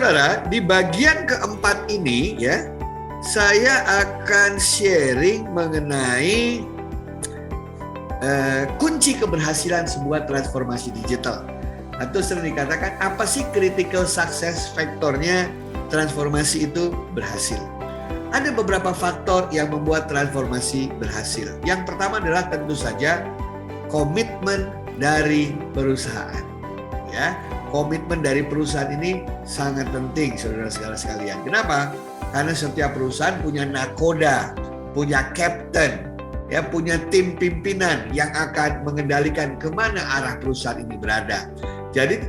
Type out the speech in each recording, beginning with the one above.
Saudara, di bagian keempat ini ya, saya akan sharing mengenai kunci keberhasilan sebuah transformasi digital. Atau sering dikatakan, apa sih critical success factornya transformasi itu berhasil? Ada beberapa faktor yang membuat transformasi berhasil. Yang pertama adalah tentu saja komitmen dari perusahaan. Ya, komitmen dari perusahaan ini sangat penting, saudara-saudara sekalian. Kenapa? Karena setiap perusahaan punya nakoda, punya captain, ya, punya tim pimpinan yang akan mengendalikan kemana arah perusahaan ini berada. Jadi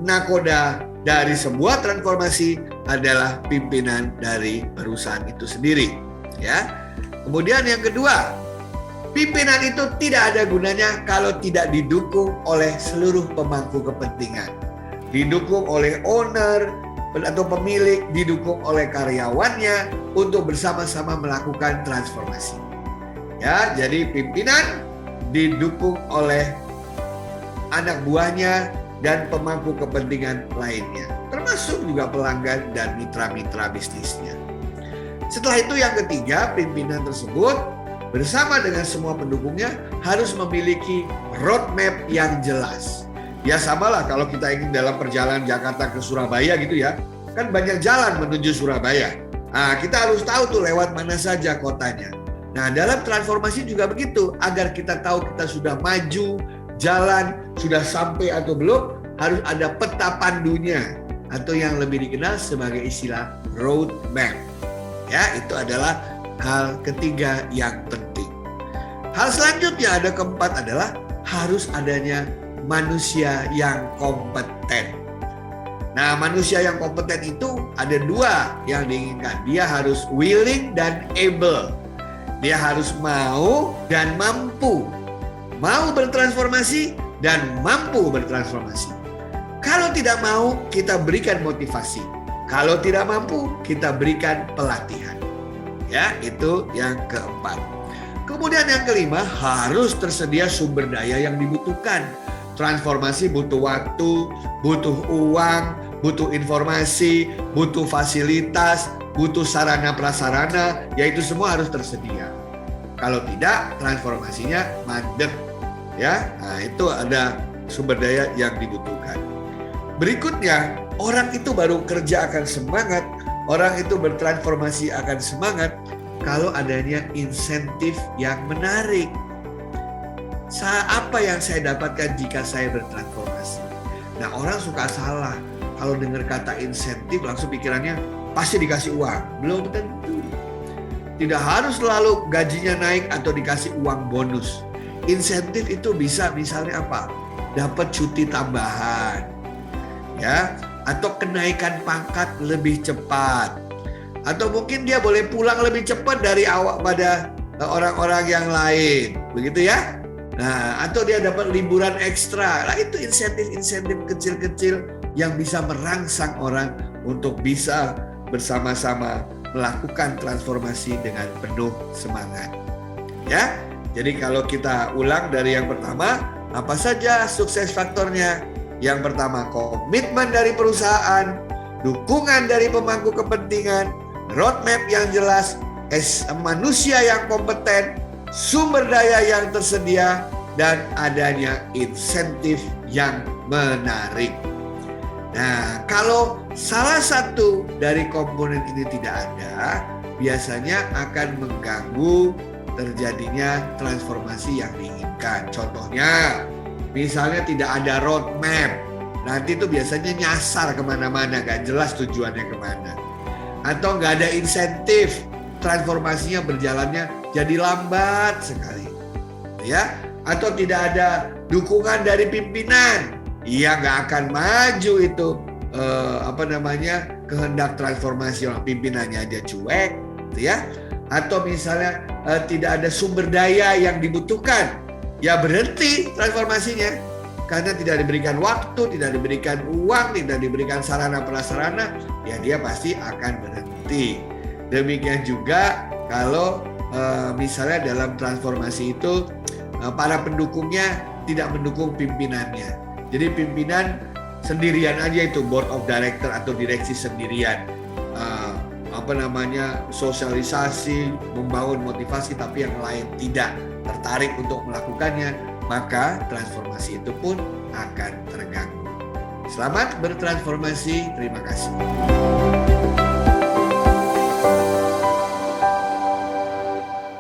nakoda dari sebuah transformasi adalah pimpinan dari perusahaan itu sendiri. Ya. Kemudian yang kedua, pimpinan itu tidak ada gunanya kalau tidak didukung oleh seluruh pemangku kepentingan. Didukung oleh owner atau pemilik, didukung oleh karyawannya untuk bersama-sama melakukan transformasi. Ya, jadi pimpinan didukung oleh anak buahnya dan pemangku kepentingan lainnya, termasuk juga pelanggan dan mitra-mitra bisnisnya. Setelah itu yang ketiga, pimpinan tersebut bersama dengan semua pendukungnya harus memiliki roadmap yang jelas. Ya samalah kalau kita ingin dalam perjalanan Jakarta ke Surabaya gitu ya, kan banyak jalan menuju Surabaya. Nah, kita harus tahu tuh lewat mana saja kotanya. Nah, dalam transformasi juga begitu, agar kita tahu kita sudah maju, jalan, sudah sampai atau belum, harus ada peta pandunya atau yang lebih dikenal sebagai istilah roadmap. Ya, itu adalah hal ketiga yang penting. Hal selanjutnya ada keempat adalah harus adanya manusia yang kompeten. Nah, manusia yang kompeten itu ada dua yang diinginkan. Dia harus willing dan able. Dia harus mau dan mampu. Mau bertransformasi dan mampu bertransformasi. Kalau tidak mau, kita berikan motivasi. Kalau tidak mampu, kita berikan pelatihan. Ya, itu yang keempat. Kemudian yang kelima, harus tersedia sumber daya yang dibutuhkan. Transformasi butuh waktu, butuh uang, butuh informasi, butuh fasilitas, butuh sarana prasarana, yaitu semua harus tersedia. Kalau tidak, transformasinya mandek. Ya, nah itu ada sumber daya yang dibutuhkan. Berikutnya, orang itu baru kerja akan semangat, orang itu bertransformasi akan semangat kalau adanya insentif yang menarik. Apa yang saya dapatkan jika saya bertransformasi? Nah, orang suka salah. Kalau dengar kata insentif langsung pikirannya pasti dikasih uang. Belum tentu. Tidak harus selalu gajinya naik atau dikasih uang bonus. Insentif itu bisa misalnya apa? Dapat cuti tambahan. Ya, atau kenaikan pangkat lebih cepat. Atau mungkin dia boleh pulang lebih cepat dari awak pada orang-orang yang lain. Begitu ya? Nah, atau dia dapat liburan ekstra. Nah, itu insentif-insentif kecil-kecil yang bisa merangsang orang untuk bisa bersama-sama melakukan transformasi dengan penuh semangat. Ya, jadi kalau kita ulang dari yang pertama, apa saja sukses faktornya? Yang pertama, komitmen dari perusahaan, dukungan dari pemangku kepentingan, roadmap yang jelas, manusia yang kompeten, sumber daya yang tersedia, dan adanya insentif yang menarik. Nah, kalau salah satu dari komponen ini tidak ada, biasanya akan mengganggu terjadinya transformasi yang diinginkan. Contohnya, misalnya tidak ada roadmap, nanti itu biasanya nyasar kemana-mana, gak jelas tujuannya kemana. Atau gak ada insentif, transformasinya berjalannya jadi lambat sekali. Ya, atau tidak ada dukungan dari pimpinan, ya nggak akan maju itu kehendak transformasi, orang pimpinannya aja cuek, gitu ya. Atau misalnya tidak ada sumber daya yang dibutuhkan, ya berhenti transformasinya karena tidak diberikan waktu, tidak diberikan uang, tidak diberikan sarana prasarana, ya dia pasti akan berhenti. Demikian juga kalau misalnya dalam transformasi itu para pendukungnya tidak mendukung pimpinannya. Jadi pimpinan sendirian aja itu board of director atau direksi sendirian, sosialisasi, membangun motivasi, tapi yang lain tidak tertarik untuk melakukannya, maka transformasi itu pun akan terganggu. Selamat bertransformasi, terima kasih.